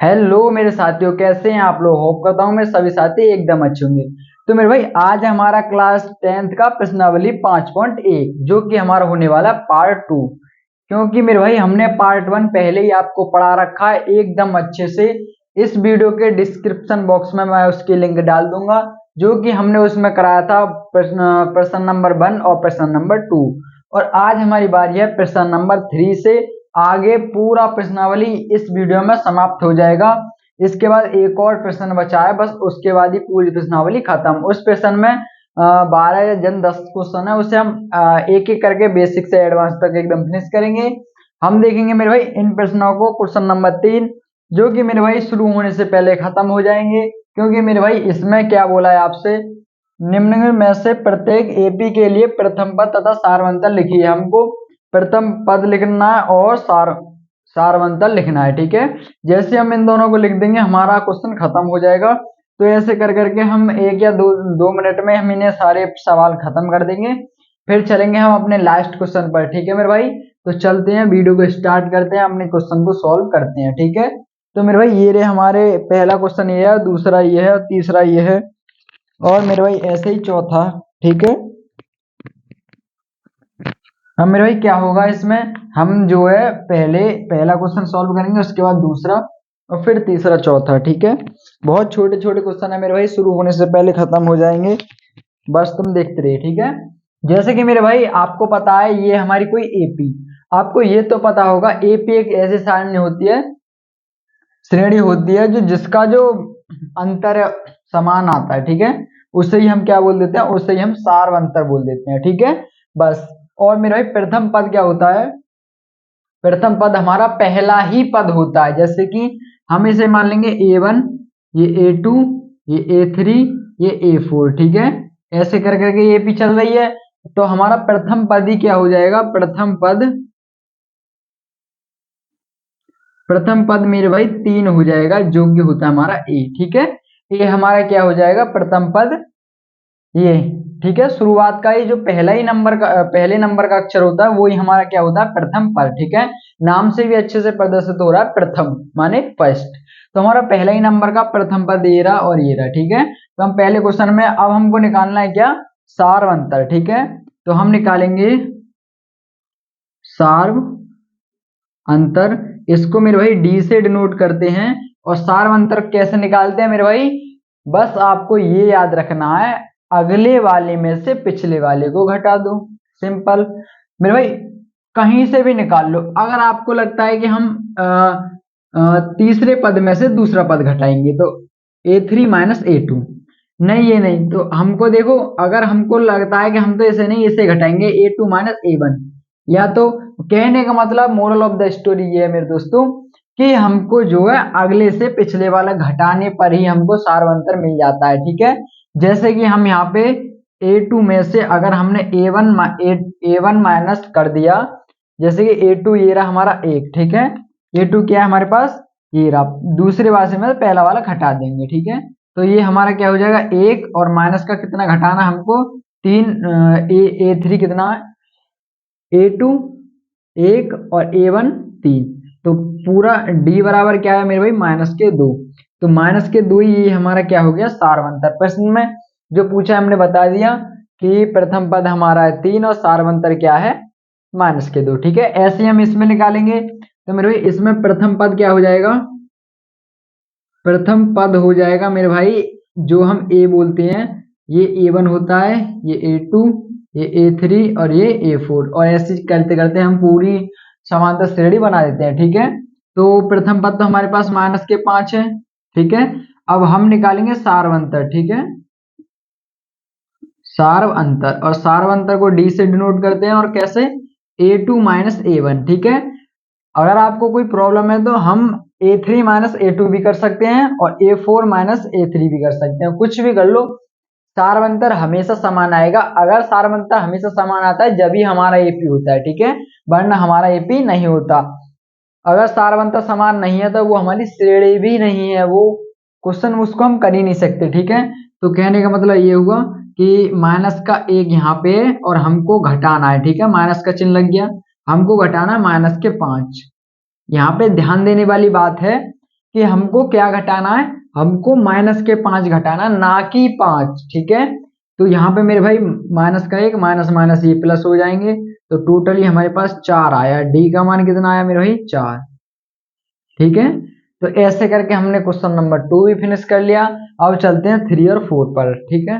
Hello मेरे साथियों, कैसे हैं आप लोग। होप करता हूँ मेरे सभी साथी एकदम अच्छे होंगे। तो मेरे भाई आज हमारा क्लास 10th का प्रश्नावली 5.1 जो कि हमारा होने वाला पार्ट 2। क्योंकि मेरे भाई हमने पार्ट 1 पहले ही आपको पढ़ा रखा है एकदम अच्छे से। इस वीडियो के डिस्क्रिप्शन बॉक्स में मैं उसकी लिंक डाल दूंगा जो कि हमने उसमें कराया था प्रश्न नंबर 1 और प्रश्न नंबर 2। और आज हमारी बारी है प्रश्न नंबर 3 से। आगे पूरा प्रश्नावली इस वीडियो में समाप्त हो जाएगा। इसके बाद एक और प्रश्न बचा है, बस उसके बाद ही पूरी प्रश्नावली खत्म। उस प्रश्न में 12 या जन 10 क्वेश्चन है, उसे हम एक एक करके बेसिक से एडवांस तक एकदम फिनिश करेंगे। हम देखेंगे मेरे भाई इन प्रश्नों को क्वेश्चन नंबर 3 जो कि मेरे भाई शुरू होने से पहले खत्म हो जाएंगे। क्योंकि मेरे भाई इसमें क्या बोला है आपसे, निम्न में से प्रत्येक एपी के लिए प्रथम पद तथा सारवंतर लिखिए। हमको प्रथम पद लिखना है और सारवंतर लिखना है, ठीक है। जैसे हम इन दोनों को लिख देंगे हमारा क्वेश्चन खत्म हो जाएगा। तो ऐसे कर करके हम एक या दो मिनट में हम इन्हें सारे सवाल खत्म कर देंगे। फिर चलेंगे हम अपने लास्ट क्वेश्चन पर, ठीक है मेरे भाई। तो चलते हैं, वीडियो को स्टार्ट करते हैं, अपने क्वेश्चन को सॉल्व करते हैं, ठीक है। तो मेरे भाई ये रहे हमारे, पहला क्वेश्चन ये है, दूसरा ये है और तीसरा ये है और मेरे भाई ऐसे ही चौथा, ठीक है। अब मेरे भाई क्या होगा इसमें, हम जो है पहले पहला क्वेश्चन सॉल्व करेंगे, उसके बाद दूसरा और फिर तीसरा चौथा, ठीक है। बहुत छोटे छोटे क्वेश्चन है मेरे भाई, शुरू होने से पहले खत्म हो जाएंगे, बस तुम देखते रहिए, ठीक है। जैसे कि मेरे भाई आपको पता है ये हमारी कोई एपी, आपको ये तो पता होगा एपी एक ऐसी श्रेणी होती है जो जिसका जो अंतर समान आता है, ठीक है। उसे ही हम क्या बोल देते हैं, उसे ही हम सारवंतर बोल देते हैं, ठीक है। बस। और मेरे भाई प्रथम पद क्या होता है, प्रथम पद हमारा पहला ही पद होता है। जैसे कि हम इसे मान लेंगे A1, ये A2, ये A3, ये A4, ठीक है। ऐसे कर करके ये भी चल रही है। तो हमारा प्रथम पद ही क्या हो जाएगा, प्रथम पद मेरे भाई 3 हो जाएगा जो कि होता है हमारा ए, ठीक है। ये हमारा क्या हो जाएगा प्रथम पद, ये, ठीक है। शुरुआत का ही जो पहले नंबर का अक्षर होता है वो ही हमारा क्या होता है प्रथम पद, ठीक है। नाम से भी अच्छे से प्रदर्शित हो रहा है, प्रथम माने फर्स्ट। तो हमारा पहला ही नंबर का प्रथम पद ये रहा और ये रहा, ठीक है। तो हम पहले क्वेश्चन में अब हमको निकालना है क्या, सारवंतर, ठीक है। तो हम निकालेंगे सार्व अंतर, इसको मेरे भाई डी से डिनोट करते हैं। और सार्वंतर कैसे निकालते हैं मेरे भाई, बस आपको ये याद रखना है, अगले वाले में से पिछले वाले को घटा दो, सिंपल। मेरे भाई कहीं से भी निकाल लो। अगर आपको लगता है कि हम तीसरे पद में से दूसरा पद घटाएंगे तो A3 माइनस A2, नहीं ये नहीं, तो हमको देखो, अगर हमको लगता है कि हम तो इसे नहीं इसे घटाएंगे A2 माइनस A1, या तो कहने का मतलब मोरल ऑफ द स्टोरी ये है मेरे दोस्तों कि हमको जो है अगले से पिछले वाला घटाने पर ही हमको सारवंतर मिल जाता है, ठीक है। जैसे कि हम यहाँ पे A2 में से अगर हमने A1 माइनस कर दिया, जैसे कि A2 ये रहा हमारा एक, ठीक है। A2 क्या है हमारे पास, ये रहा, दूसरे वाले से में पहला वाला घटा देंगे, ठीक है। तो ये हमारा क्या हो जाएगा एक, और माइनस का कितना घटाना हमको 3, A3 कितना है A2 एक और A1 3, तो पूरा D बराबर क्या है मेरे भाई -2। तो -2 ही हमारा क्या हो गया सारवंतर। प्रश्न में जो पूछा हमने बता दिया कि प्रथम पद हमारा है 3 और सारवंतर क्या है -2, ठीक है। ऐसे हम इसमें निकालेंगे। तो मेरे भाई इसमें प्रथम पद क्या हो जाएगा, प्रथम पद हो जाएगा मेरे भाई जो हम A बोलते हैं, ये A1 होता है, ये A2, ये A3 और ये A4, और ऐसे करते करते हम पूरी समांतर श्रेणी बना देते हैं, ठीक है। तो प्रथम पद तो हमारे पास -5 है, ठीक है। अब हम निकालेंगे सारवंतर, ठीक है, सार्व अंतर। और सार्व अंतर को D से डिनोट करते हैं, और कैसे, A2 माइनस A1, ठीक है। अगर आपको कोई प्रॉब्लम है तो हम A3 माइनस A2 भी कर सकते हैं और A4 माइनस A3 भी कर सकते हैं, कुछ भी कर लो, सारवंतर हमेशा समान आएगा। अगर सारवंतर हमेशा समान आता है जब ही हमारा एपी होता है, ठीक है, वरना हमारा एपी नहीं होता। अगर सारवंतर समान नहीं है तो वो हमारी श्रेणी भी नहीं है, वो क्वेश्चन उसको हम कर ही नहीं सकते, ठीक है। तो कहने का मतलब ये हुआ कि माइनस का एक यहाँ पे और हमको घटाना है, ठीक है, माइनस का चिन्ह लग गया, हमको घटाना -5। यहाँ पे ध्यान देने वाली बात है कि हमको क्या घटाना है, हमको माइनस के 5 घटाना, ना कि 5। ठीक है, तो यहाँ पे मेरे भाई माइनस का 1 माइनस माइनस ये प्लस हो जाएंगे, तो टोटली हमारे पास 4 आया। डी का मान कितना आया मेरे भाई, 4। ठीक है, तो ऐसे करके हमने क्वेश्चन नंबर 2 भी फिनिश कर लिया। अब चलते हैं 3 और 4 पर। ठीक है,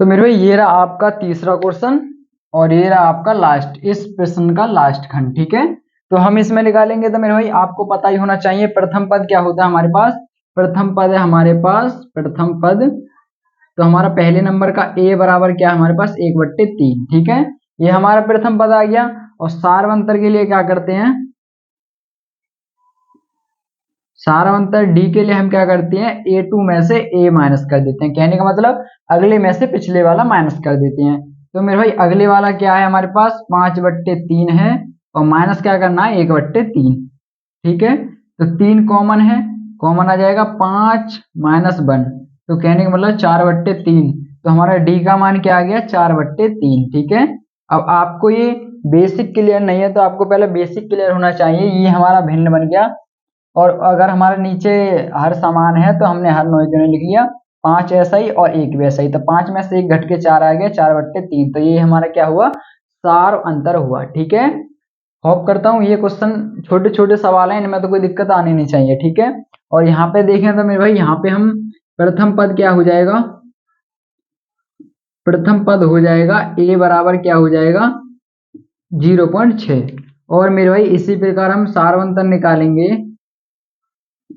तो मेरे भाई ये रहा आपका तीसरा क्वेश्चन और ये रहा आपका लास्ट, इस प्रश्न का लास्ट खंड। ठीक है, तो हम इसमें निकालेंगे। तो मेरे भाई आपको पता ही होना चाहिए प्रथम पद क्या होता है हमारे पास। प्रथम पद है हमारे पास प्रथम पद, तो हमारा पहले नंबर का ए बराबर क्या है हमारे पास, 1/3। ठीक है, ये हमारा प्रथम पद आ गया। और सार्वंतर के लिए क्या करते हैं, सार्वंतर डी के लिए हम क्या करते हैं, A2 में से A माइनस कर देते हैं। कहने का मतलब अगले में से पिछले वाला माइनस कर देते हैं। तो मेरे भाई अगले वाला क्या है हमारे पास, 5/3 है और माइनस क्या करना है, 1/3। ठीक है, तो 3 कॉमन है, कॉमन आ जाएगा 5 माइनस 1, तो कहने का मतलब 4/3। तो हमारा डी का मान क्या आ गया, 4/3। ठीक है, अब आपको ये बेसिक क्लियर नहीं है तो आपको पहले बेसिक क्लियर होना चाहिए। ये हमारा भिन्न बन गया, और अगर हमारे नीचे हर समान है तो हमने हर नौ क्यों लिख लिया, 5 ऐसा ही और 1 भी ऐसा ही, तो 5 में से 1 घट के 4 आ गया, 4/3। तो ये हमारा क्या हुआ, सार अंतर हुआ। ठीक है, होप करता हूँ ये क्वेश्चन छोटे छोटे सवाल हैं, इनमें तो कोई दिक्कत आनी नहीं चाहिए। ठीक है, और यहाँ पे देखें तो मेरे भाई यहाँ पे हम प्रथम पद क्या हो जाएगा, प्रथम पद हो जाएगा ए बराबर क्या हो जाएगा, 0.6। और मेरे भाई इसी प्रकार हम सार अंतर निकालेंगे,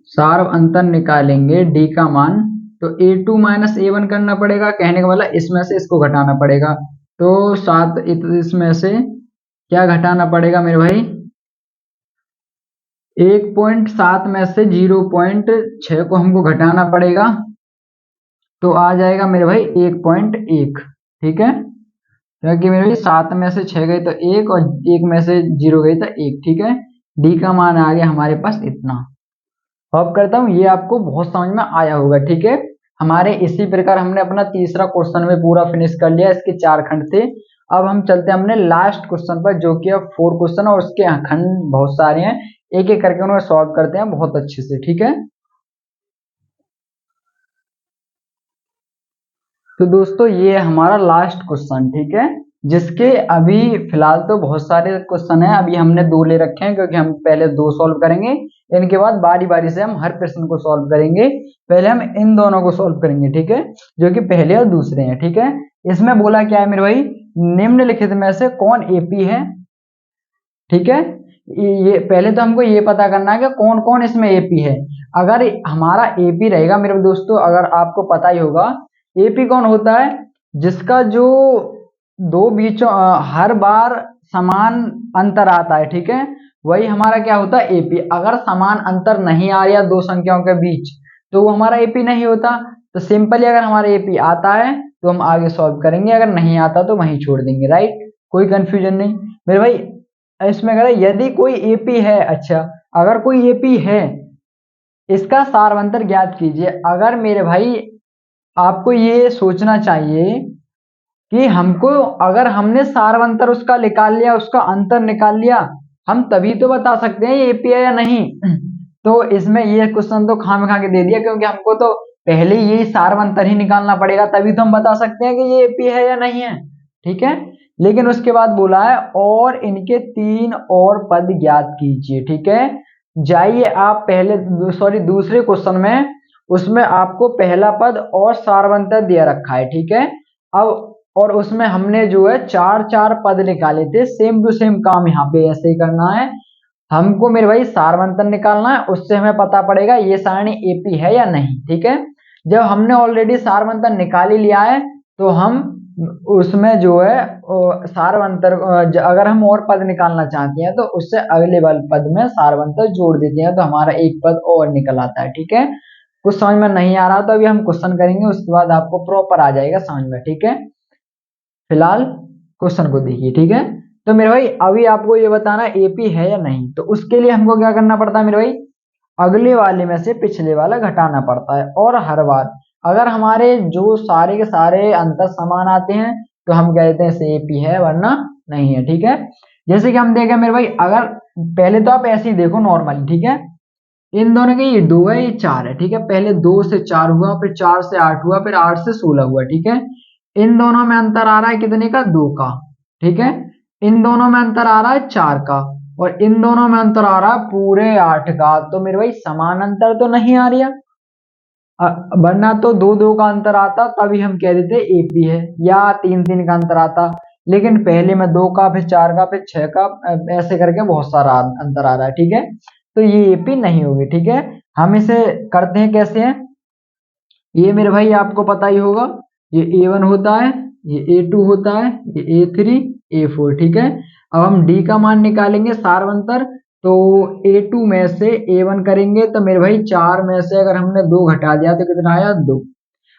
सार अंतर निकालेंगे डी का मान, तो A2 माइनस A1 करना पड़ेगा। कहने का मतलब इसमें से इसको घटाना पड़ेगा, तो 7 इसमें से क्या घटाना पड़ेगा मेरे भाई, 1.7 में से 0.6 को हमको घटाना पड़ेगा, तो आ जाएगा मेरे भाई 1.1। ठीक है, क्योंकि मेरे भाई 7 में से 6 गई तो 1 और 1 में से 0 गई तो 1। ठीक है, डी का मान आ गया हमारे पास इतना। होप करता हूँ ये आपको बहुत समझ में आया होगा। ठीक है, हमारे इसी प्रकार हमने अपना तीसरा क्वेश्चन में पूरा फिनिश कर लिया, इसके 4 खंड थे। अब हम चलते हैं अपने लास्ट क्वेश्चन पर, जो कि अब 4 क्वेश्चन और उसके खंड बहुत सारे हैं, एक एक करके उन्हें सॉल्व करते हैं बहुत अच्छे से। ठीक है, तो दोस्तों ये हमारा लास्ट क्वेश्चन। ठीक है, जिसके अभी फिलहाल तो बहुत सारे क्वेश्चन हैं, अभी हमने 2 ले रखे हैं क्योंकि हम पहले 2 सॉल्व करेंगे, इनके बाद बारी बारी से हम हर प्रश्न को सॉल्व करेंगे। पहले हम इन दोनों को सॉल्व करेंगे, ठीक है, जो कि पहले और दूसरे हैं। ठीक है, इसमें बोला क्या है मेरे भाई, निम्नलिखित में से कौन एपी है। ठीक है, ये पहले तो हमको ये पता करना है कि कौन कौन इसमें एपी है। अगर हमारा एपी रहेगा मेरे दोस्तों, अगर आपको पता ही होगा एपी कौन होता है, जिसका जो दो बीचों हर बार समान अंतर आता है। ठीक है, वही हमारा क्या होता है, एपी। अगर समान अंतर नहीं आ रहा दो संख्याओं के बीच तो वो हमारा एपी नहीं होता। तो सिंपली अगर हमारा एपी आता है तो हम आगे सॉल्व करेंगे, अगर नहीं आता तो वहीं छोड़ देंगे। राइट, कोई कंफ्यूजन नहीं मेरे भाई। इसमें कह यदि कोई एपी है, अच्छा अगर कोई एपी है इसका सारवंतर ज्ञात कीजिए। अगर मेरे भाई आपको ये सोचना चाहिए कि हमको, अगर हमने सारवंतर उसका निकाल लिया, उसका अंतर निकाल लिया, हम तभी तो बता सकते हैं ये एपी है या नहीं। तो इसमें ये क्वेश्चन तो खाम खा के दे दिया, क्योंकि हमको तो पहले यही सारवंतर ही निकालना पड़ेगा, तभी तो हम बता सकते हैं कि ये एपी है या नहीं है। ठीक है, लेकिन उसके बाद बोला है और इनके 3 और पद ज्ञात कीजिए। ठीक है, जाइए आप पहले सॉरी दूसरे क्वेश्चन में, उसमें आपको पहला पद और सारवंतर दिया रखा है। ठीक है, अब और उसमें हमने जो है 4 पद निकाले थे, सेम टू सेम काम यहाँ पे ऐसे ही करना है। हमको मेरे भाई सारवंतर निकालना है, उससे हमें पता पड़ेगा ये सारणी एपी है या नहीं। ठीक है, जब हमने ऑलरेडी सारवंतर निकाल ही लिया है तो हम उसमें जो है सारवंतर, अगर हम और पद निकालना चाहते हैं तो उससे अगले वाले पद में सारवंतर जोड़ देते हैं, तो हमारा एक पद और निकल आता है। ठीक है, कुछ समझ में नहीं आ रहा तो अभी हम क्वेश्चन करेंगे, उसके बाद आपको प्रॉपर आ जाएगा समझ में। ठीक है, फिलहाल क्वेश्चन को देखिए। ठीक है, तो मेरे भाई अभी आपको ये बताना एपी है या नहीं, तो उसके लिए हमको क्या करना पड़ता है मेरे भाई, अगले वाले में से पिछले वाला घटाना पड़ता है। और हर बार अगर हमारे जो सारे के सारे अंतर समान आते हैं तो हम कहते हैं से एपी है, वरना नहीं है। ठीक है, जैसे कि हम देखें मेरे भाई, अगर पहले तो आप ऐसे ही देखो नॉर्मली, ठीक है, इन दोनों के ये 2 है, ये 4 है, ठीक है, पहले 2 से 4 हुआ, फिर 4 से 8 हुआ, फिर 8 से 16 हुआ, ठीक है। इन दोनों में अंतर आ रहा है कितने का? 2 का, ठीक है। इन दोनों में अंतर आ रहा है 4 का, और इन दोनों में अंतर आ रहा है पूरे 8 का। तो मेरे भाई समान अंतर तो नहीं आ रहा, वरना तो 2-2 का अंतर आता तभी हम कह देते एपी है, या 3-3 का अंतर आता, लेकिन पहले में 2 का, फिर 4 का, फिर 6 का, ऐसे करके बहुत सारा अंतर आ रहा है, ठीक है। तो ये एपी नहीं होगी, ठीक है। हम इसे करते हैं कैसे हैं, ये मेरे भाई आपको पता ही होगा, ये A1 होता है, ये A2 होता है, ये A3, A4, ठीक है। अब हम D का मान निकालेंगे सारवंतर, तो A2 में से A1 करेंगे तो मेरे भाई 4 में से अगर हमने 2 घटा दिया तो कितना आया? 2।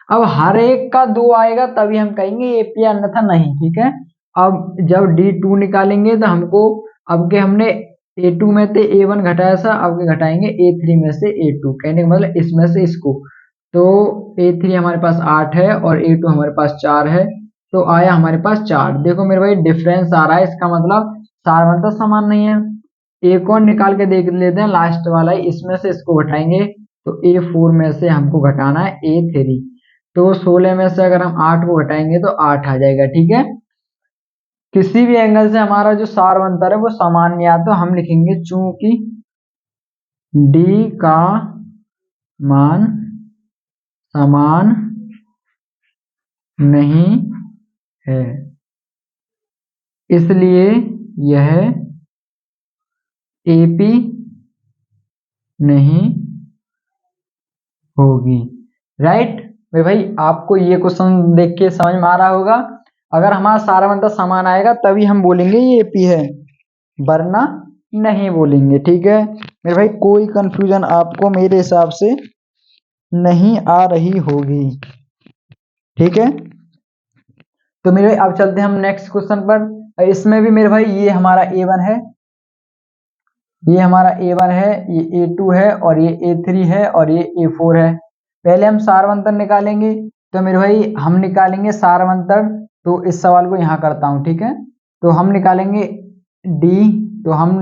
अब हर एक का 2 आएगा तभी हम कहेंगे एपी, अन्यथा नहीं, ठीक है। अब जब D2 निकालेंगे तो हमको, अब के हमने A2 में से A1 घटाया था, अब के घटाएंगे A3 में से A2, कहने का मतलब इसमें से इसको, तो A3 हमारे पास 8 है और A2 हमारे पास 4 है, तो आया हमारे पास 4। देखो मेरे भाई डिफरेंस आ रहा है, इसका मतलब सारवंतर समान नहीं है। एक और निकाल के देख लेते हैं, लास्ट वाला है, इसमें से इसको घटाएंगे तो A4 में से हमको घटाना है A3, तो 16 में से अगर हम 8 को घटाएंगे तो 8 आ जाएगा, ठीक है। किसी भी एंगल से हमारा जो सारवंतर है वो समान नहीं आता, तो हम लिखेंगे चूंकि D का मान समान नहीं है, इसलिए यह एपी नहीं होगी, राइट। मेरे भाई आपको ये क्वेश्चन देख के समझ में आ रहा होगा, अगर हमारा सारवंतर समान आएगा तभी हम बोलेंगे ये एपी है, वरना नहीं बोलेंगे, ठीक है। मेरे भाई कोई कंफ्यूजन आपको मेरे हिसाब से नहीं आ रही होगी, ठीक है। तो मेरे भाई अब चलते हैं हम नेक्स्ट क्वेश्चन पर। इसमें भी मेरे भाई ये हमारा A1 है, ये हमारा A1 है, ये A2 है, और ये A3 है, और ये A4 है। पहले हम सारवंतर निकालेंगे, तो मेरे भाई हम निकालेंगे सारवंतर, तो इस सवाल को यहाँ करता हूँ, ठीक है। तो हम निकालेंगे D, तो हम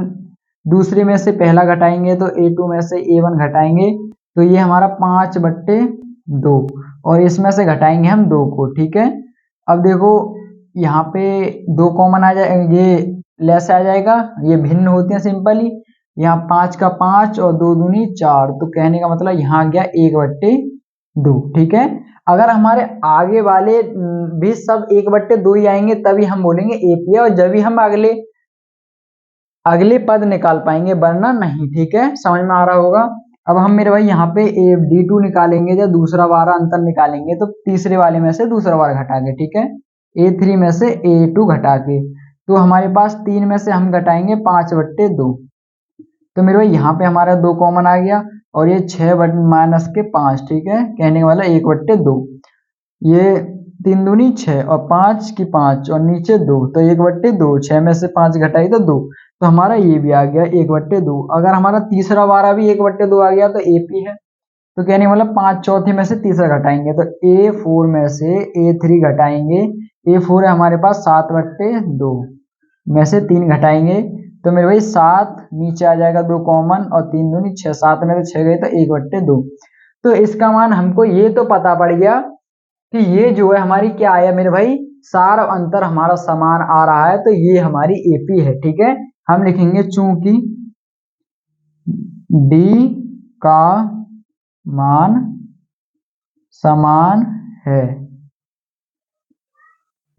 दूसरे में से पहला घटाएंगे तो A2 में से A1 घटाएंगे, तो ये हमारा 5/2, और इसमें से घटाएंगे हम 2 को, ठीक है। अब देखो यहाँ पे 2 कॉमन आ जाए, ये लेस आ जाएगा, ये भिन्न होते हैं सिंपली, यहाँ 5 का 5 और 2 दूनी 4, तो कहने का मतलब यहाँ आ गया 1/2, ठीक है। अगर हमारे आगे वाले भी सब 1/2 ही आएंगे तभी हम बोलेंगे एपी है, और जब भी हम अगले अगले पद निकाल पाएंगे, वरना नहीं, ठीक है। समझ में आ रहा होगा। अब हम मेरे भाई यहाँ पे D2 निकालेंगे, जब दूसरा वाला अंतर निकालेंगे तो तीसरे वाले में से दूसरा वाला घटा के, ठीक है, A3 में से A2 घटा के, तो हमारे पास 3 में से हम घटाएंगे 5/2, तो मेरे भाई यहाँ पे हमारा 2 कॉमन आ गया, और ये 6 - 5, ठीक है, कहने वाला 1/2, ये 3 दूनी 6 और 5 की 5 और नीचे 2, तो 1/2, 6 में से 5 घटाई तो 2, तो हमारा ये भी आ गया 1/2। अगर हमारा तीसरा वाला भी 1/2 आ गया तो एपी है, तो कहने मतलब 5 चौथे में से तीसरा घटाएंगे तो A4 में से A3 घटाएंगे, A4 है हमारे पास 7/2 में से 3 घटाएंगे, तो मेरे भाई 7 नीचे आ जाएगा, 2 कॉमन, और 3 दूनी 6, 7 में से 6 गए तो 1/2। तो इसका मान हमको ये तो पता पड़ गया कि ये जो है हमारी क्या है मेरे भाई, सार और अंतर हमारा समान आ रहा है, तो ये हमारी एपी है, ठीक है। हम लिखेंगे चूंकि D का मान समान है,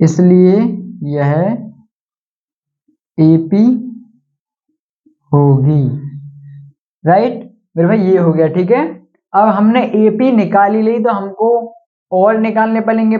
इसलिए यह एपी होगी, राइट। मेरे भाई ये हो गया, ठीक है। अब हमने एपी निकाल ही ली, तो हमको और निकालने पड़ेंगे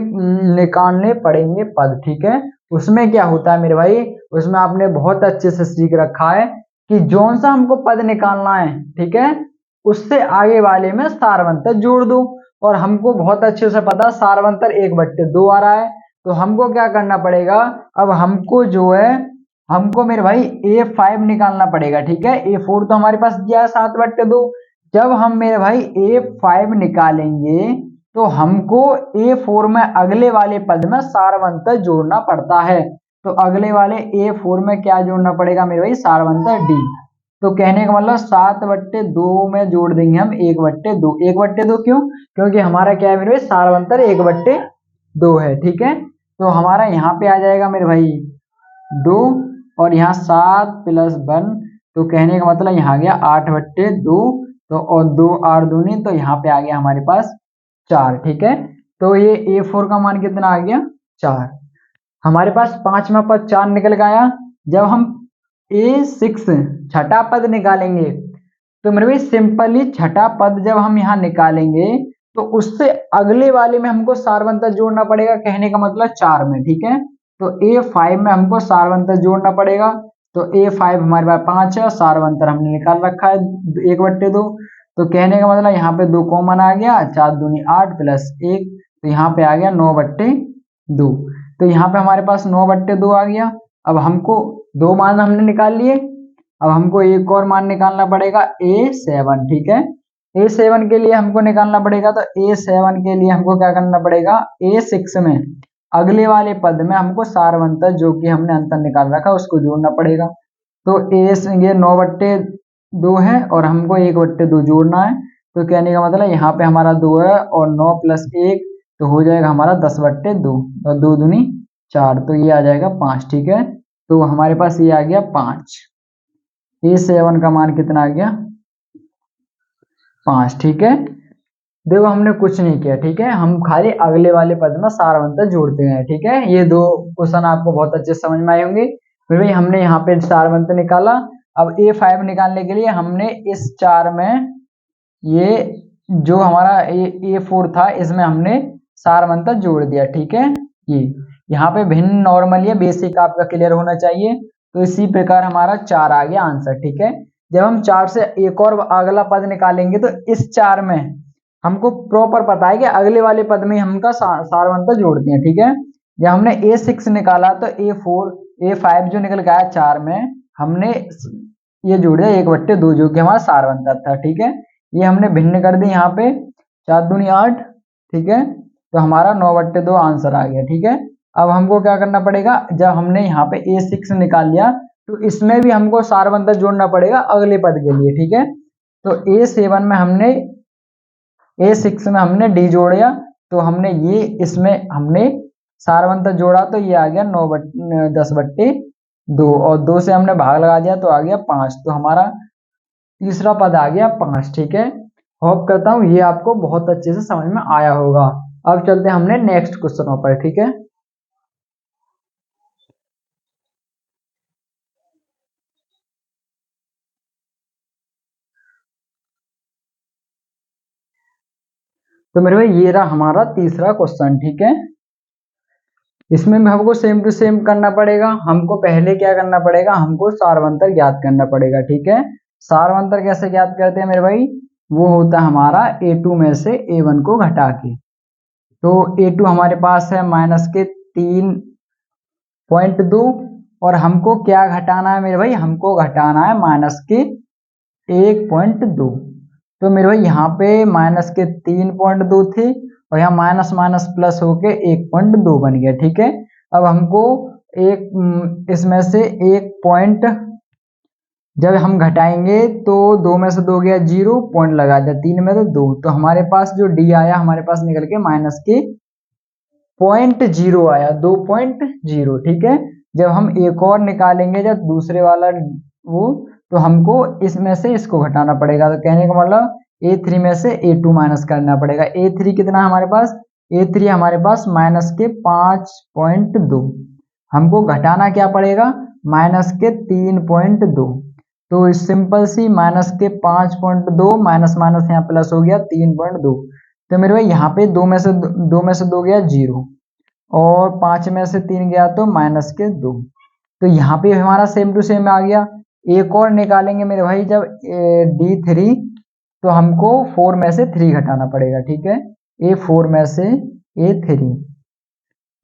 पद, ठीक है। उसमें क्या होता है मेरे भाई, उसमें आपने बहुत अच्छे से सीख रखा है कि जौन सा हमको पद निकालना है, ठीक है, उससे आगे वाले में सारवंतर जोड़ दो, और हमको बहुत अच्छे से पता सारवंतर 1/2 आ रहा है, तो हमको क्या करना पड़ेगा, अब हमको जो है, हमको मेरे भाई A5 निकालना पड़ेगा, ठीक है। A4 तो हमारे पास दिया है 7/2, जब हम मेरे भाई A5 निकालेंगे तो हमको A4 में अगले वाले पद में सारवंतर जोड़ना पड़ता है, तो अगले वाले A4 में क्या जोड़ना पड़ेगा मेरे भाई, सारवंतर D। तो कहने का मतलब 7/2 में जोड़ देंगे हम 1/2। 1/2 क्यों, क्योंकि हमारा क्या है मेरे भाई, सारवंतर 1/2 है। ठीक है, तो हमारा यहाँ पे आ जाएगा मेरे भाई 2, और यहाँ 7 + 1, तो कहने का मतलब यहाँ आ गया 8/2। तो और 2 8 दूनी, तो यहाँ पे आ गया हमारे पास 4। ठीक है, तो ये A4 का मान कितना आ गया, 4। हमारे पास 5वां पद 4 निकल गया। जब हम A6 छठा पद निकालेंगे, तो मेरे भाई सिंपली छठा पद जब हम यहाँ निकालेंगे, तो उससे अगले वाले में हमको सारवंतर जोड़ना पड़ेगा, कहने का मतलब 4 में। ठीक है, तो A5 में हमको सारवंतर जोड़ना पड़ेगा। तो A5 हमारे पास 5 है, सारवंतर हमने निकाल रखा है 1/2। तो कहने का मतलब यहाँ पे 2 कॉमन आ गया, 4 दूनी 8 + 1, तो यहाँ पे आ गया 9/2। तो यहाँ पे हमारे पास 9/2 आ गया। अब हमको 2 मान हमने निकाल लिए, अब हमको एक और मान निकालना पड़ेगा A7। ठीक है, A7 के लिए हमको निकालना पड़ेगा, तो A7 के लिए हमको क्या करना पड़ेगा, A6 में अगले वाले पद में हमको सारवंतर जो कि हमने अंतर निकाल रखा उसको जोड़ना पड़ेगा। तो ये 9/2 है और हमको 1/2 जोड़ना है। तो कहने का मतलब यहाँ पे हमारा 2 है, और 9 + 1 तो हो जाएगा हमारा 10/2, और 2 दूनी 4, तो ये आ जाएगा 5। ठीक है, तो हमारे पास ये आ गया 5। A7 का मान कितना आ गया, 5। ठीक है, देखो हमने कुछ नहीं किया। ठीक है, हम खाली अगले वाले पद में सारवंतर जोड़ते हैं। ठीक है, ये 2 क्वेश्चन आपको बहुत अच्छे से समझ में आए होंगे। फिर भाई हमने यहाँ पे सारवंतर निकाला। अब A5 निकालने के लिए हमने इस 4 में ये जो हमारा A4 था, इसमें हमने सारवंतर जोड़ दिया। ठीक है, ये यहाँ पे भिन्न नॉर्मल या बेसिक आपका क्लियर होना चाहिए। तो इसी प्रकार हमारा 4 आ गया आंसर। ठीक है, जब हम 4 से एक और अगला पद निकालेंगे, तो इस 4 में हमको प्रॉपर पता है कि अगले वाले पद में हमका सारवंतर जोड़ते हैं। ठीक है, जब हमने A6 निकाला, तो A4 A5 जो निकल गया 4 में, हमने ये जोड़ दिया 1/2 जो कि हमारा सारवंतर था। ठीक है, ये हमने भिन्न कर दी यहाँ पे, 4 दूनी 8। ठीक है, तो हमारा 9/2 आंसर आ गया। ठीक है, अब हमको क्या करना पड़ेगा, जब हमने यहाँ पे A6 निकाल लिया, तो इसमें भी हमको सारवंतर जोड़ना पड़ेगा अगले पद के लिए। ठीक है, तो A6 में हमने D जोड़ा, तो हमने ये इसमें हमने सारवंतर जोड़ा, तो ये आ गया 10/2, और 2 से हमने भाग लगा दिया, तो आ गया 5। तो हमारा तीसरा पद आ गया 5। ठीक है, होप करता हूँ ये आपको बहुत अच्छे से समझ में आया होगा। अब चलते हैं हमने नेक्स्ट क्वेश्चनों पर। ठीक है, तो मेरे भाई ये रहा हमारा तीसरा क्वेश्चन। ठीक है, इसमें भी हमको सेम टू सेम करना पड़ेगा। हमको पहले क्या करना पड़ेगा, हमको सारवंतर ज्ञात करना पड़ेगा। ठीक है, सारवंतर कैसे ज्ञात करते हैं मेरे भाई, वो होता है हमारा A2 में से A1 को घटा के। तो A2 हमारे पास है -3.2, और हमको क्या घटाना है मेरे भाई, हमको घटाना है -1.2। तो मेरे भाई यहाँ पे -3.2 थी, और यहाँ माइनस माइनस प्लस होके 1.2 बन गया। ठीक है, अब हमको इसमें से 1 पॉइंट जब हम घटाएंगे, तो 2 में से 2 गया 0, पॉइंट लगा दिया, 3 में से 2, तो हमारे पास जो D आया हमारे पास निकल के -0 आया, 2.0। ठीक है, जब हम एक और निकालेंगे, जब दूसरे वाला वो, तो हमको इसमें से इसको घटाना पड़ेगा। तो कहने का मतलब A3 में से A2 माइनस करना पड़ेगा। A3 कितना है हमारे पास, A3 हमारे पास -5.2, हमको घटाना क्या पड़ेगा, -3.2। तो सिंपल सी -5.2 माइनस माइनस यहाँ प्लस हो गया 3.2। तो मेरे भाई यहाँ पे 2 में से 2 गया 0, और 5 में से 3 गया तो -2। तो यहाँ पे हमारा सेम टू सेम आ गया। एक और निकालेंगे मेरे भाई, जब D3, तो हमको 4 में से 3 घटाना पड़ेगा। ठीक है, A4 में से A3,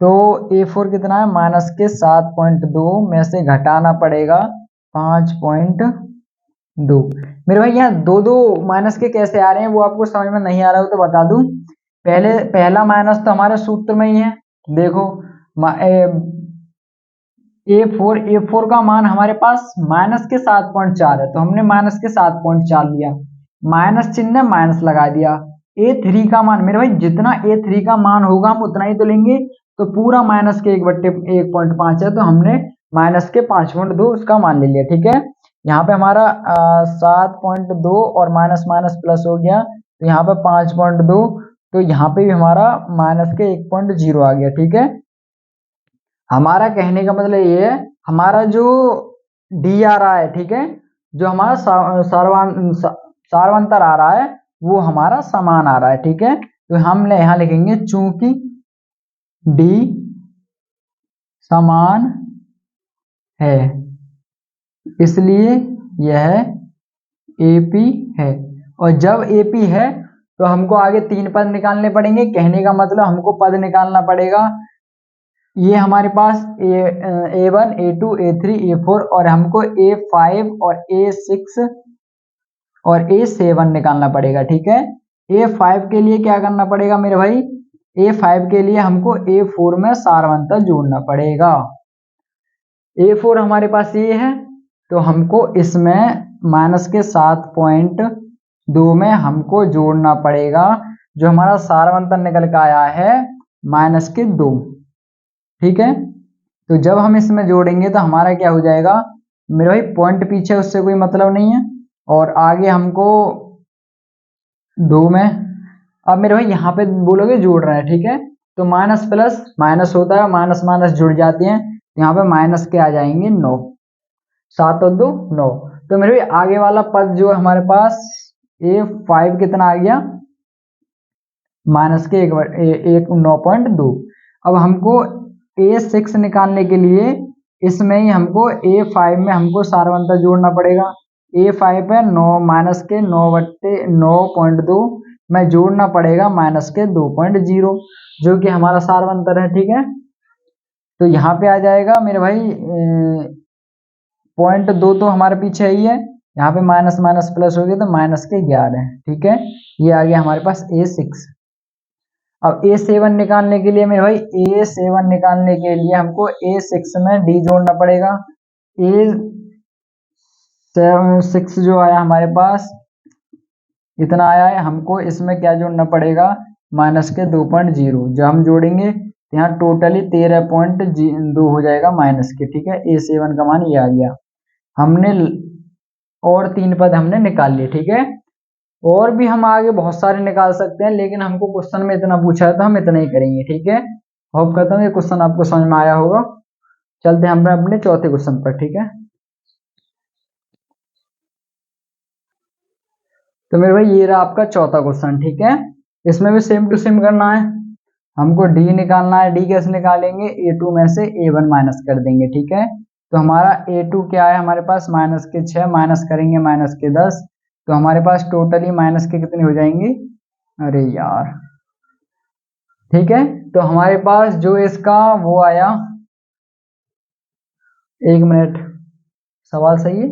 तो A4 कितना है, -7.2 में से घटाना पड़ेगा 5.2। मेरे भाई यहाँ दो दो माइनस के कैसे आ रहे हैं, वो आपको समझ में नहीं आ रहा हो तो बता दूं। पहला माइनस तो हमारे सूत्र में ही है। देखो ए फोर का मान हमारे पास माइनस के 7.4 है, तो हमने माइनस के 7.4 लिया, माइनस चिन्ह माइनस लगा दिया। ए3 का मान मेरे भाई जितना ए3 का मान होगा हम उतना ही तो लेंगे, तो पूरा माइनस के 1/1.5 है, तो हमने माइनस के 5.2 उसका मान ले लिया। ठीक है, यहाँ पे हमारा 7.2 और माइनस माइनस प्लस हो गया, तो यहाँ पे 5.2, तो यहाँ पे भी हमारा माइनस के 1.0 आ गया। ठीक है, हमारा कहने का मतलब ये है, हमारा जो डी आ रहा है, ठीक है, जो हमारा सारवांतर आ रहा है वो हमारा समान आ रहा है। ठीक है, तो हम यहाँ लिखेंगे चूंकि डी समान है इसलिए यह एपी है, और जब एपी है तो हमको आगे 3 पद निकालने पड़ेंगे। कहने का मतलब हमको पद निकालना पड़ेगा, ये हमारे पास A1 A2 A3 A4 और हमको A5 और A6 और A7 निकालना पड़ेगा। ठीक है, A5 के लिए क्या करना पड़ेगा मेरे भाई, A5 के लिए हमको A4 में सारवंतर जोड़ना पड़ेगा। A4 हमारे पास ये है, तो हमको इसमें माइनस के 7.2 में हमको जोड़ना पड़ेगा, जो हमारा सारवंतर निकल के आया है -2। ठीक है, तो जब हम इसमें जोड़ेंगे तो हमारा क्या हो जाएगा मेरे भाई, पॉइंट पीछे उससे कोई मतलब नहीं है, और आगे हमको 2 में, अब मेरे भाई यहाँ पे बोलोगे जोड़ रहे हैं। ठीक है, तो माइनस प्लस माइनस होता है, माइनस माइनस जुड़ जाते हैं, यहाँ पे माइनस के आ जाएंगे 9, 7 और 2 9। तो मेरे भाई आगे वाला पद जो है हमारे पास A5 कितना आ गया, माइनस के 9.2। अब हमको A6 निकालने के लिए इसमें ही हमको A5 में हमको सारवंतर जोड़ना पड़ेगा। A5 है 9 माइनस के 9/9.2 में जोड़ना पड़ेगा माइनस के 2.0, जो कि हमारा सारवंतर है। ठीक है, तो यहाँ पे आ जाएगा मेरे भाई 0.2 तो हमारे पीछे ही है, यहाँ पे माइनस माइनस प्लस हो गया तो माइनस के 11। ठीक है, ये आ गया हमारे पास A6। अब A7 निकालने के लिए मेरे भाई, A7 निकालने के लिए हमको A6 में D जोड़ना पड़ेगा। A6 जो आया हमारे पास इतना आया है, हमको इसमें क्या जोड़ना पड़ेगा, माइनस के 2.0। जब हम जोड़ेंगे तो यहाँ टोटली 13.2 हो जाएगा माइनस के। ठीक है, A7 का मान ये आ गया। हमने और 3 पद हमने निकाल लिए। ठीक है, और भी हम आगे बहुत सारे निकाल सकते हैं, लेकिन हमको क्वेश्चन में इतना पूछा है तो हम इतना ही करेंगे। ठीक है, होप करता हूँ ये क्वेश्चन आपको समझ में आया होगा। चलते हैं हम अपने चौथे क्वेश्चन पर। ठीक है, तो मेरे भाई ये रहा आपका चौथा क्वेश्चन। ठीक है, इसमें भी सेम टू सेम करना है, हमको डी निकालना है। डी कैसे निकालेंगे, A2 में से A1 माइनस कर देंगे। ठीक है, तो हमारा A2 क्या है हमारे पास, माइनस के 6 माइनस करेंगे माइनस के 10, तो हमारे पास टोटली माइनस के कितने हो जाएंगे, अरे यार। ठीक है, तो हमारे पास जो इसका वो आया, 1 मिनट, सवाल सही है।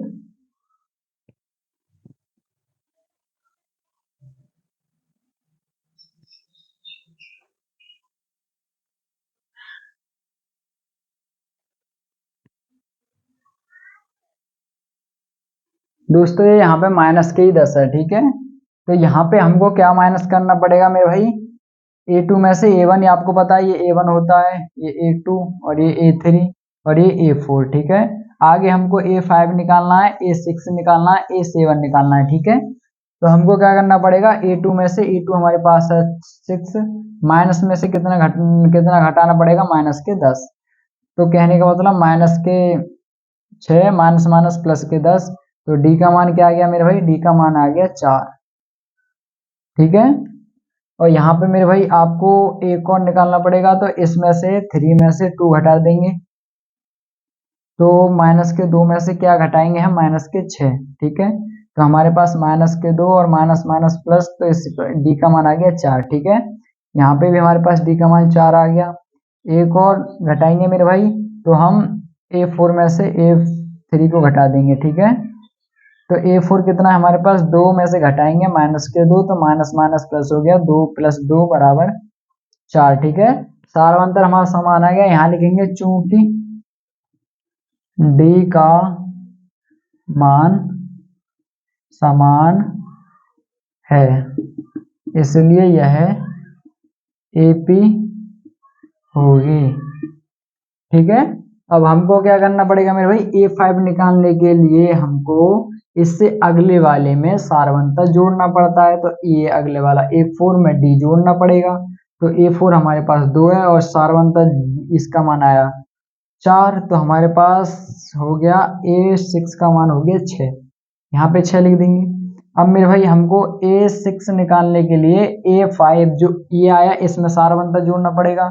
दोस्तों ये यहाँ पे माइनस के ही 10 है। ठीक है, तो यहाँ पे हमको क्या माइनस करना पड़ेगा मेरे भाई, A2 में से A1, ये आपको पता है ये A1 होता है, ये A2 और ये A3 और ये A4। ठीक है, आगे हमको A5 निकालना है, A6 निकालना है, A7 निकालना है। ठीक है, तो हमको क्या करना पड़ेगा, A2 में से A2 हमारे पास है 6, माइनस में से कितना घटाना पड़ेगा, माइनस के 10। तो कहने का मतलब माइनस के 6 माइनस माइनस प्लस के 10, तो डी का मान क्या आ गया मेरे भाई, डी का मान आ गया 4। ठीक है, और यहाँ पे मेरे भाई आपको एक और निकालना पड़ेगा, तो इसमें से 3 में से 2 घटा देंगे, तो माइनस के 2 में से क्या घटाएंगे हम, माइनस के 6। ठीक है, तो हमारे पास माइनस के 2 और माइनस माइनस प्लस, तो इस डी का मान आ गया 4। ठीक है, यहाँ पे भी हमारे पास डी का मान 4 आ गया। एक और घटाएंगे मेरे भाई, तो हम A4 में से A3 को घटा देंगे। ठीक है, तो A4 कितना है हमारे पास, 2 में से घटाएंगे माइनस के 2, तो माइनस माइनस प्लस हो गया, 2 + 2 = 4। ठीक है, सारवंतर हमारा समान आ गया। यहाँ लिखेंगे चूंकि डी का मान समान है, इसलिए यह एपी होगी। ठीक है, अब हमको क्या करना पड़ेगा मेरे भाई, A5 निकालने के लिए हमको इससे अगले वाले में सारवंता जोड़ना पड़ता है। तो ये अगले वाला A4 में D जोड़ना पड़ेगा। तो A4 हमारे पास 2 है और सारवंता इसका मान आया 4, तो हमारे पास हो गया A6 का मान हो गया 6, यहाँ पे 6 लिख देंगे। अब मेरे भाई हमको A6 निकालने के लिए A5 जो ये आया इसमें सारवंता जोड़ना पड़ेगा।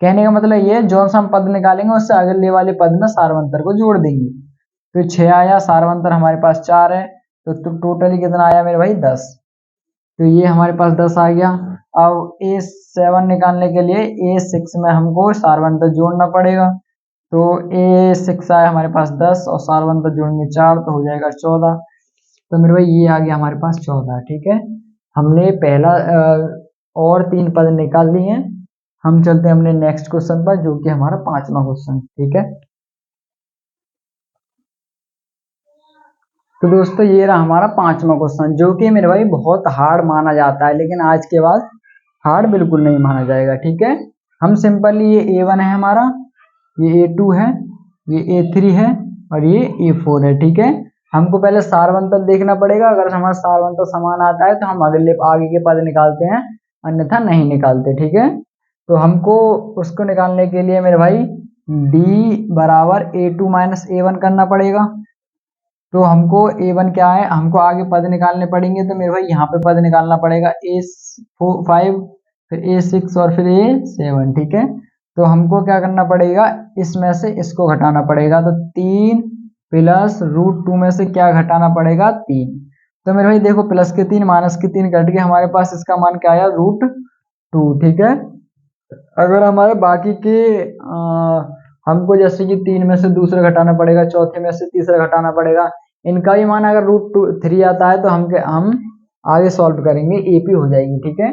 कहने का मतलब ये जो हम पद निकालेंगे उससे अगले वाले पद में सारवंतर को जोड़ देंगे। तो 6 आया, सारवंतर हमारे पास 4 है, तो टोटली कितना आया मेरे भाई 10। तो ये हमारे पास 10 आ गया। अब A7 निकालने के लिए A6 में हमको सारवंतर जोड़ना पड़ेगा। तो A6 आया हमारे पास 10 और सारवंतर जोड़ेंगे 4 तो हो जाएगा 14। तो मेरे भाई ये आ गया हमारे पास 14। ठीक है, हमने पहला और 3 पद निकाल लिए हैं। हम चलते हैं अपने नेक्स्ट क्वेश्चन पर जो कि हमारा 5वां क्वेश्चन। ठीक है, तो दोस्तों ये रहा हमारा 5वां क्वेश्चन जो कि मेरे भाई बहुत हार्ड माना जाता है, लेकिन आज के बाद हार्ड बिल्कुल नहीं माना जाएगा। ठीक है, हम सिंपली ये A1 है हमारा, ये A2 है, ये A3 है और ये A4 है। ठीक है, हमको पहले सारवंतर देखना पड़ेगा। अगर हमारा सारवंतर समान आता है तो हम आगे के पद निकालते हैं, अन्यथा नहीं निकालते। ठीक है, तो हमको उसको निकालने के लिए मेरे भाई D बराबर A2 माइनस A1 करना पड़ेगा। तो हमको A1 क्या है, हमको आगे पद निकालने पड़ेंगे। तो मेरे भाई यहाँ पे पद निकालना पड़ेगा A5, फिर A6 और फिर A7। ठीक है, तो हमको क्या करना पड़ेगा, इसमें से इसको घटाना पड़ेगा। तो 3 प्लस √2 में से क्या घटाना पड़ेगा, 3। तो मेरे भाई देखो प्लस के 3 माइनस के 3 कट के हमारे पास इसका मान क्या आया, √2। ठीक है, अगर हमारे बाकी के हमको जैसे कि 3 में से दूसरा घटाना पड़ेगा, चौथे में से तीसरा घटाना पड़ेगा, इनका भी मान अगर √3 आता है तो हम आगे सॉल्व करेंगे, एपी हो जाएगी। ठीक है,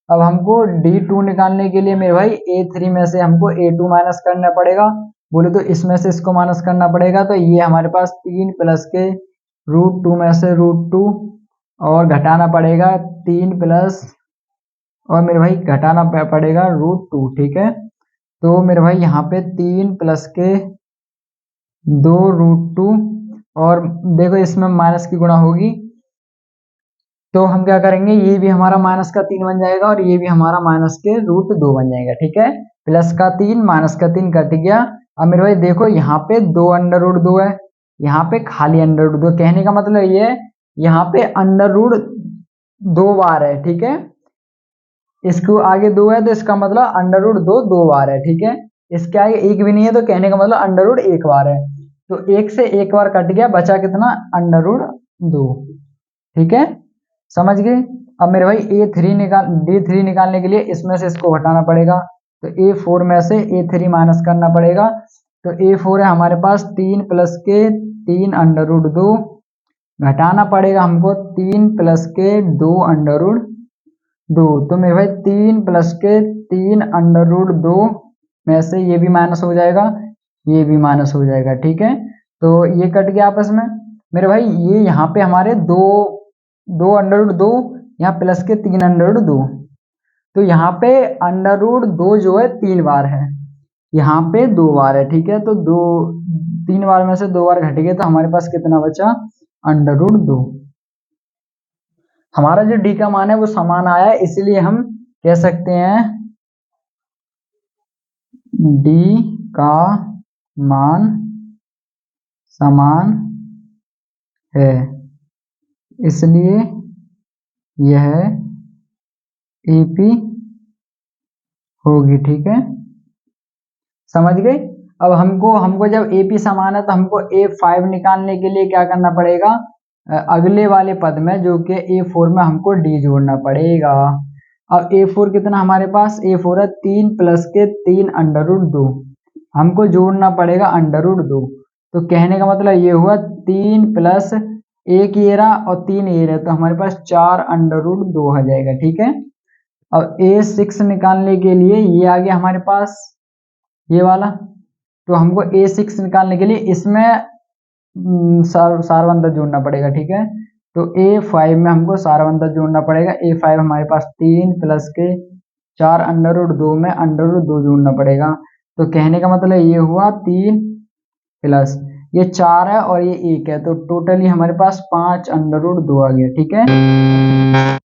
अब हमको D2 निकालने के लिए मेरे भाई A3 में से हमको A2 माइनस करना पड़ेगा। बोले तो इसमें से इसको माइनस करना पड़ेगा। तो ये हमारे पास 3 प्लस के √2 में से √2 और घटाना पड़ेगा 3 प्लस, और मेरे भाई घटाना पड़ेगा √2। ठीक है, तो मेरे भाई यहाँ पे 3 प्लस के 2 √2 और देखो इसमें माइनस की गुणा होगी तो हम क्या करेंगे, ये भी हमारा माइनस का 3 बन जाएगा और ये भी हमारा माइनस के √2 बन जाएगा। ठीक है, प्लस का 3 माइनस का 3 कट गया। अब मेरे भाई देखो यहाँ पे 2 √2 है, यहाँ पे खाली √2। कहने का मतलब ये यहाँ पे √2 बार है। ठीक है, इसको आगे 2 है तो इसका मतलब √2 2 बार है। ठीक है, इसके आगे 1 भी नहीं है तो कहने का मतलब √1 बार है। तो 1 से 1 बार कट गया, बचा कितना, √2। ठीक है, समझ गए। अब मेरे भाई D3 निकालने के लिए इसमें से इसको घटाना पड़ेगा। तो A4 में से A3 माइनस करना पड़ेगा। तो A4 है हमारे पास 3 प्लस के 3 √2, घटाना पड़ेगा हमको 3 प्लस के 2 √2। तो मेरे भाई 3 प्लस के 3 √2 में से ये भी माइनस हो जाएगा, ये भी माइनस हो जाएगा। ठीक है, तो ये कट गया आपस में। मेरे भाई ये यहाँ पे हमारे 2 √2, यहाँ प्लस के 3 √2। तो यहाँ पे √2 जो है 3 बार है, यहाँ पे 2 बार है। ठीक है, तो 3 बार में से 2 बार घट गए तो हमारे पास कितना बचा, √2। हमारा जो डी का मान है वो समान आया है, इसलिए हम कह सकते हैं डी का मान समान है, इसलिए यह एपी होगी। ठीक है, समझ गए। अब हमको जब एपी समान है तो हमको A5 निकालने के लिए क्या करना पड़ेगा, अगले वाले पद में जो कि A4 में हमको D जोड़ना पड़ेगा। अब A4 कितना हमारे पास, A4 है 3 प्लस के 3 √2, हमको जोड़ना पड़ेगा √2। तो कहने का मतलब ये हुआ 3 प्लस 1 ये रहा और 3 ये रहा, तो हमारे पास 4 √2 आ जाएगा। ठीक है, अब A6 निकालने के लिए ये आ गया हमारे पास ये वाला, तो हमको A6 निकालने के लिए इसमें सारवंतर जोड़ना पड़ेगा, ठीक है। तो A5 में हमको सारवंतर जोड़ना पड़ेगा। A5 हमारे पास 3 प्लस के 4 √2 में √2 जोड़ना पड़ेगा। तो कहने का मतलब ये हुआ 3 प्लस ये 4 है और ये 1 है, तो टोटली हमारे पास 5 √2 आ गया, ठीक है।